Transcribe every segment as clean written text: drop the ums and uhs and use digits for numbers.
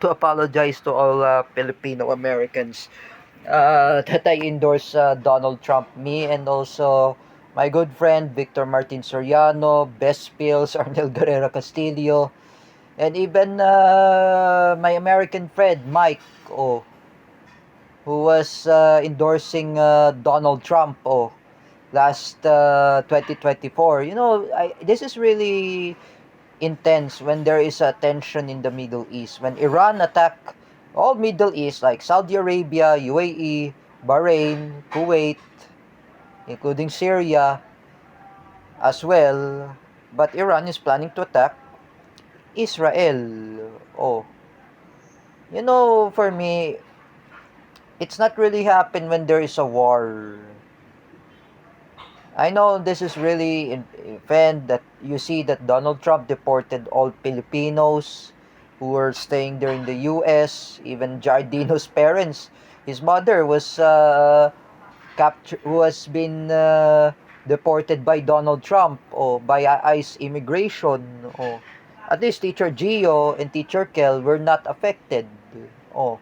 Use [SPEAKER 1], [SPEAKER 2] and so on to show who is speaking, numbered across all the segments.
[SPEAKER 1] to apologize to all Filipino Americans that I endorse Donald Trump. Me and also my good friend Victor Martin Soriano, Best Pills, Arnel Guerrero Castillo, and even my American friend Mike, oh, who was endorsing Donald Trump, oh, last 2024. This is really intense when there is a tension in the Middle East. When Iran attack all Middle East like Saudi Arabia, UAE, Bahrain, Kuwait, including Syria as well. But Iran is planning to attack Israel. Oh, for me, it's not really happen when there is a war. I know this is really offend that you see that Donald Trump deported all Filipinos who were staying there in the US, even Jardino's parents. His mother was captured, who has been deported by Donald Trump or by ICE immigration. Or at least Teacher Gio and Teacher Kel were not affected. Oh,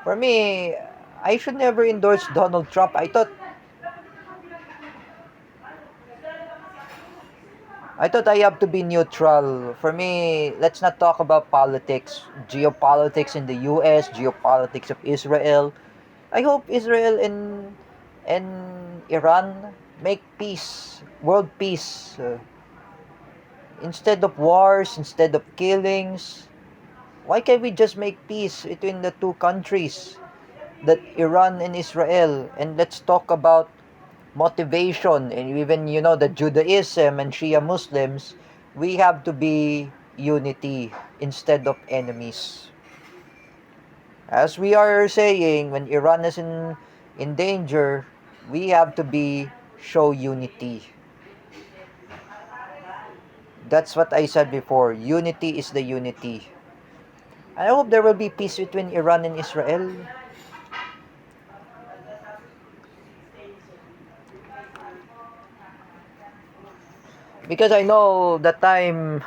[SPEAKER 1] for me, I should never endorse Donald Trump. I thought I have to be neutral. For me, let's not talk about politics, geopolitics in the US, geopolitics of Israel. I hope Israel and Iran make peace, world peace. Instead of wars, instead of killings, why can't we just make peace between the two countries, that Iran and Israel? And let's talk about motivation, and even the Judaism and Shia Muslims. We have to be unity instead of enemies. As we are saying, when Iran is in danger, we have to be show unity. That's what I said before. Unity is the unity. I hope there will be peace between Iran and Israel. Because I know the time,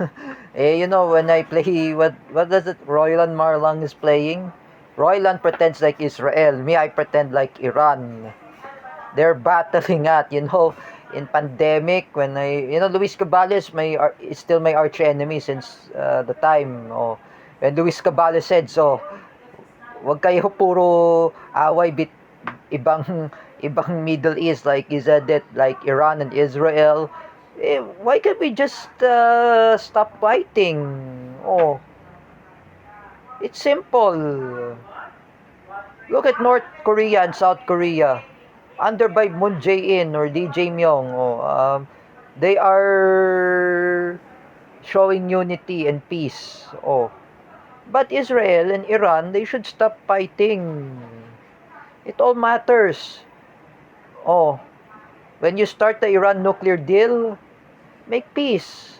[SPEAKER 1] when I play, what does it, Roylan Marlang is playing? Roylan pretends like Israel. Me, I pretend like Iran. They're battling at, in pandemic, when Luis Cabales is still my arch enemy since the time. Oh, when Luis Cabales said, so, wag kayo puro away ibang ibang Middle East, like he said that, like Iran and Israel. Why can't we just stop fighting? Oh, it's simple. Look at North Korea and South Korea, under by Moon Jae-in or Lee Jae-myung. Oh, they are showing unity and peace. Oh, but Israel and Iran, they should stop fighting. It all matters. Oh, when you start the Iran nuclear deal, make peace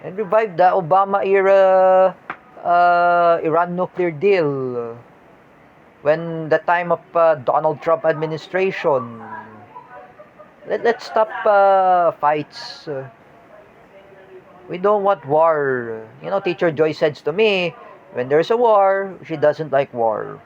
[SPEAKER 1] and revive the Obama era Iran nuclear deal when the time of Donald Trump administration. Let's stop fights. We don't want war. Teacher Joy says to me, when there's a war, she doesn't like war.